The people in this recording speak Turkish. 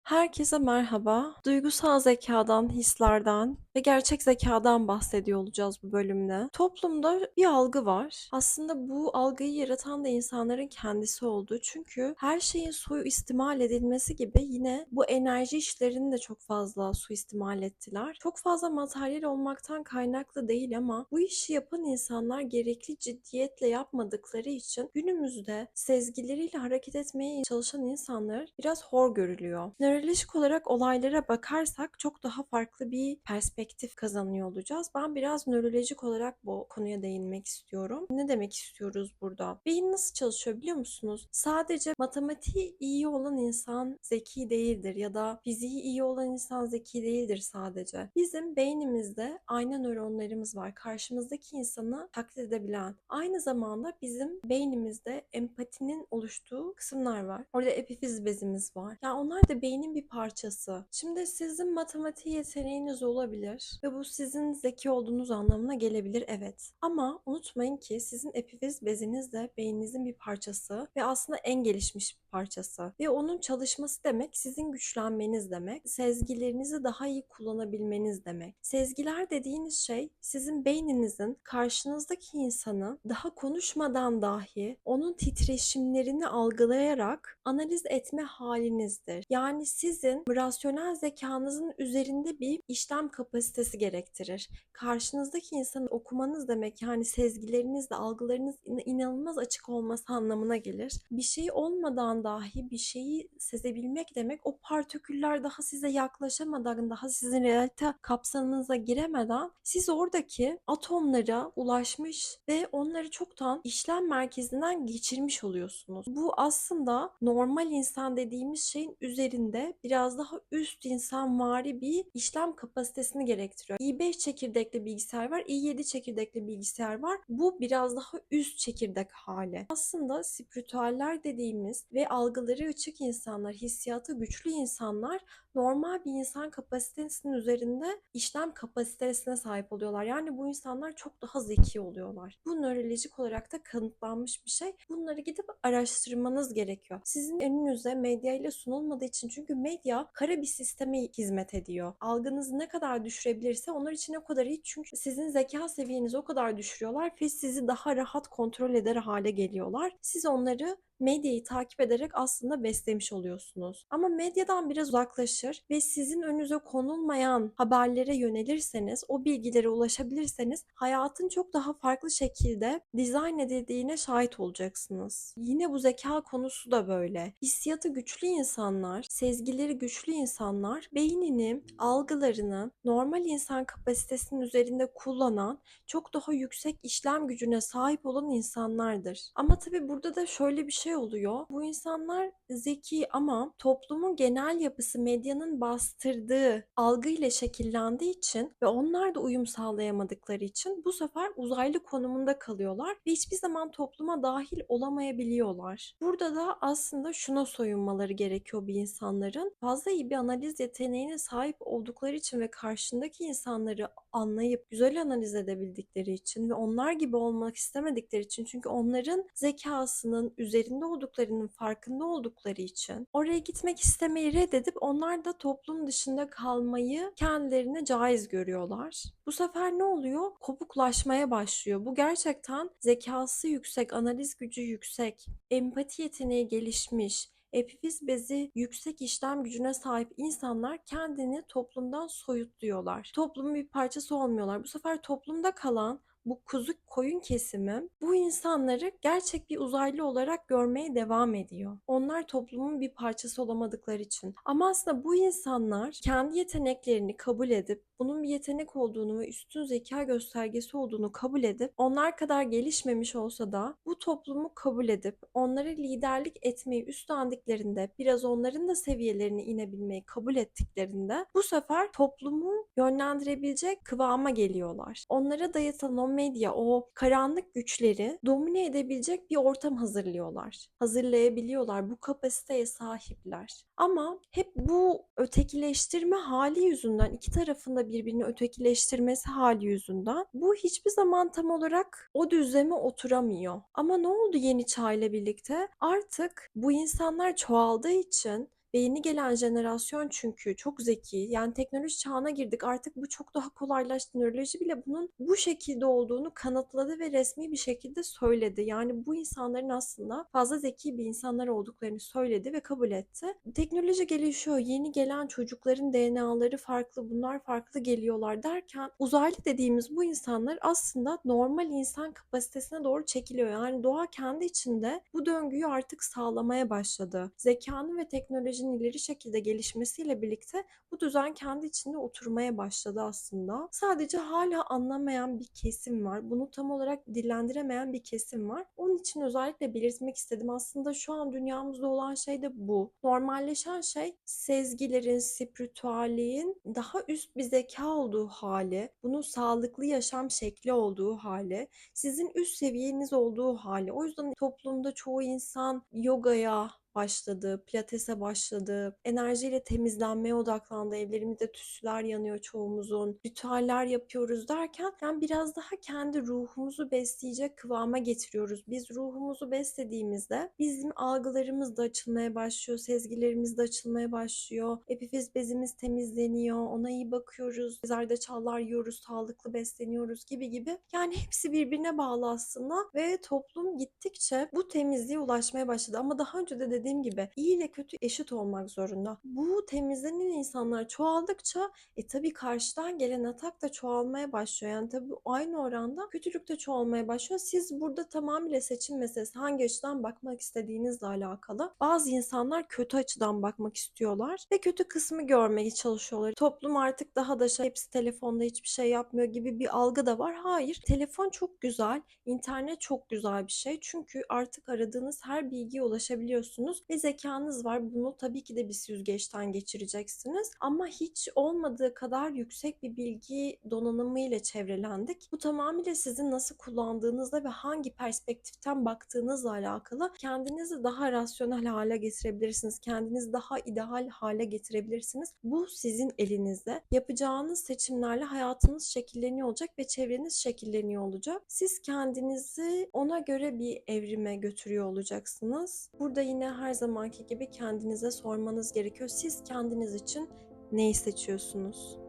Herkese merhaba. Duygusal zekadan, hislerden ve gerçek zekadan bahsediyor olacağız bu bölümde. Toplumda bir algı var. Aslında bu algıyı yaratan da insanların kendisi olduğu. Çünkü her şeyin suistimal edilmesi gibi yine bu enerji işlerini de çok fazla suistimal ettiler. Çok fazla materyal olmaktan kaynaklı değil ama bu işi yapan insanlar gerekli ciddiyetle yapmadıkları için günümüzde sezgileriyle hareket etmeye çalışan insanlar biraz hor görülüyor. Nörolojik olarak olaylara bakarsak çok daha farklı bir perspektif kazanıyor olacağız. Ben biraz nörolojik olarak bu konuya değinmek istiyorum. Ne demek istiyoruz burada? Beyin nasıl çalışıyor biliyor musunuz? Sadece matematiği iyi olan insan zeki değildir ya da fiziği iyi olan insan zeki değildir sadece. Bizim beynimizde ayna nöronlarımız var. Karşımızdaki insanı taklit edebilen. Aynı zamanda bizim beynimizde empatinin oluştuğu kısımlar var. Orada epifiz bezimiz var. Yani onlar da beynin bir parçası. Şimdi sizin matematik yeteneğiniz olabilir ve bu sizin zeki olduğunuz anlamına gelebilir, evet. Ama unutmayın ki sizin epifiz beziniz de beyninizin bir parçası ve aslında en gelişmiş bir parçası. Ve onun çalışması demek sizin güçlenmeniz demek. Sezgilerinizi daha iyi kullanabilmeniz demek. Sezgiler dediğiniz şey sizin beyninizin karşınızdaki insanı daha konuşmadan dahi onun titreşimlerini algılayarak analiz etme halinizdir. Yani sizin rasyonel zekanızın üzerinde bir işlem kapasitesi gerektirir. Karşınızdaki insanı okumanız demek, yani sezgilerinizle algılarınız inanılmaz açık olması anlamına gelir. Bir şey olmadan dahi bir şeyi sezebilmek demek, o partiküller daha size yaklaşamadan, daha sizin realite kapsamınıza giremeden siz oradaki atomlara ulaşmış ve onları çoktan işlem merkezinden geçirmiş oluyorsunuz. Bu aslında normal insan dediğimiz şeyin üzerinde biraz daha üst insanvari bir işlem kapasitesini gerektiriyor. i5 çekirdekli bilgisayar var, i7 çekirdekli bilgisayar var. Bu biraz daha üst çekirdek hali. Aslında spiritüeller dediğimiz ve algıları açık insanlar, hissiyatı güçlü insanlar normal bir insan kapasitesinin üzerinde işlem kapasitesine sahip oluyorlar. Yani bu insanlar çok daha zeki oluyorlar. Bu nörolojik olarak da kanıtlanmış bir şey. Bunları gidip araştırmanız gerekiyor. Sizin önünüze medya ile sunulmadığı için, çünkü medya kara bir sisteme hizmet ediyor. Algınızı ne kadar düşürebilirse onlar için o kadar iyi, çünkü sizin zeka seviyenizi o kadar düşürüyorlar ve sizi daha rahat kontrol eder hale geliyorlar. Siz onları medyayı takip ederek aslında beslemiş oluyorsunuz. Ama medyadan biraz uzaklaşır ve sizin önünüze konulmayan haberlere yönelirseniz, o bilgilere ulaşabilirseniz hayatın çok daha farklı şekilde dizayn edildiğine şahit olacaksınız. Yine bu zeka konusu da böyle. Hissiyatı güçlü insanlar, sezgileri güçlü insanlar beynini, algılarını normal insan kapasitesinin üzerinde kullanan, çok daha yüksek işlem gücüne sahip olan insanlardır. Ama tabii burada da şöyle bir şey oluyor. Bu insanlar zeki ama toplumun genel yapısı medyanın bastırdığı algıyla şekillendiği için ve onlar da uyum sağlayamadıkları için bu sefer uzaylı konumunda kalıyorlar ve hiçbir zaman topluma dahil olamayabiliyorlar. Burada da aslında şuna soyunmaları gerekiyor bir insanların. Fazla iyi bir analiz yeteneğine sahip oldukları için ve karşındaki insanları anlayıp güzel analiz edebildikleri için ve onlar gibi olmak istemedikleri için, çünkü onların zekasının üzerinde olduklarının farkında oldukları için oraya gitmek istemeyi reddedip onlar da toplum dışında kalmayı kendilerine caiz görüyorlar. Bu sefer ne oluyor? Kopuklaşmaya başlıyor. Bu gerçekten zekası yüksek, analiz gücü yüksek, empati yeteneği gelişmiş, epifiz bezi yüksek işlem gücüne sahip insanlar kendini toplumdan soyutluyorlar. Toplumun bir parçası olmuyorlar. Bu sefer toplumda kalan bu kuzu koyun kesimi bu insanları gerçek bir uzaylı olarak görmeye devam ediyor. Onlar toplumun bir parçası olamadıkları için. Ama aslında bu insanlar kendi yeteneklerini kabul edip bunun bir yetenek olduğunu ve üstün zeka göstergesi olduğunu kabul edip onlar kadar gelişmemiş olsa da bu toplumu kabul edip onlara liderlik etmeyi üstlendiklerinde, biraz onların da seviyelerine inebilmeyi kabul ettiklerinde bu sefer toplumu yönlendirebilecek kıvama geliyorlar. Onlara dayatılan o medya, o karanlık güçleri domine edebilecek bir ortam hazırlıyorlar. Hazırlayabiliyorlar. Bu kapasiteye sahipler. Ama hep bu ötekileştirme hali yüzünden, iki tarafında birbirini ötekileştirmesi hali yüzünden bu hiçbir zaman tam olarak o düzleme oturamıyor. Ama ne oldu yeni çağ ile birlikte? Artık bu insanlar çoğaldığı için Yeni gelen jenerasyon çünkü çok zeki. Yani teknoloji çağına girdik. Artık bu çok daha kolaylaştı. Nöroloji bile bunun bu şekilde olduğunu kanıtladı ve resmi bir şekilde söyledi. Yani bu insanların aslında fazla zeki bir insanlar olduklarını söyledi ve kabul etti. Teknoloji gelişiyor. Yeni gelen çocukların DNA'ları farklı, bunlar farklı geliyorlar derken uzaylı dediğimiz bu insanlar aslında normal insan kapasitesine doğru çekiliyor. Yani doğa kendi içinde bu döngüyü artık sağlamaya başladı. Zekanın ve teknolojinin ileri şekilde gelişmesiyle birlikte bu düzen kendi içinde oturmaya başladı aslında. Sadece hala anlamayan bir kesim var. Bunu tam olarak dillendiremeyen bir kesim var. Onun için özellikle belirtmek istedim. Aslında şu an dünyamızda olan şey de bu. Normalleşen şey sezgilerin, spiritüalliğin daha üst bir zeka olduğu hali, bunun sağlıklı yaşam şekli olduğu hali, sizin üst seviyeniz olduğu hali. O yüzden toplumda çoğu insan yogaya başladı, pilatese başladı, enerjiyle temizlenmeye odaklandı, evlerimizde tütsüler yanıyor çoğumuzun, ritüeller yapıyoruz derken yani biraz daha kendi ruhumuzu besleyecek kıvama getiriyoruz. Biz ruhumuzu beslediğimizde bizim algılarımız da açılmaya başlıyor, sezgilerimiz de açılmaya başlıyor, epifiz bezimiz temizleniyor, ona iyi bakıyoruz, zerdeçallar yiyoruz, sağlıklı besleniyoruz gibi gibi. Yani hepsi birbirine bağlı aslında ve toplum gittikçe bu temizliğe ulaşmaya başladı. Ama daha önce de dediğim gibi iyi ile kötü eşit olmak zorunda. Bu temizlenen insanlar çoğaldıkça tabii karşıdan gelen atak da çoğalmaya başlıyor. Yani tabii aynı oranda kötülük de çoğalmaya başlıyor. Siz burada tamamıyla seçim meselesi, hangi açıdan bakmak istediğinizle alakalı. Bazı insanlar kötü açıdan bakmak istiyorlar ve kötü kısmı görmeye çalışıyorlar. Toplum artık daha da hepsi telefonda hiçbir şey yapmıyor gibi bir algı da var. Hayır, telefon çok güzel, internet çok güzel bir şey. Çünkü artık aradığınız her bilgiye ulaşabiliyorsunuz ve zekanız var. Bunu tabii ki de bir süzgeçten geçireceksiniz. Ama hiç olmadığı kadar yüksek bir bilgi donanımı ile çevrelendik. Bu tamamıyla sizin nasıl kullandığınızla ve hangi perspektiften baktığınızla alakalı. Kendinizi daha rasyonel hale getirebilirsiniz. Kendinizi daha ideal hale getirebilirsiniz. Bu sizin elinizde. Yapacağınız seçimlerle hayatınız şekilleniyor olacak ve çevreniz şekilleniyor olacak. Siz kendinizi ona göre bir evrime götürüyor olacaksınız. Burada yine her zamanki gibi kendinize sormanız gerekiyor. Siz kendiniz için neyi seçiyorsunuz?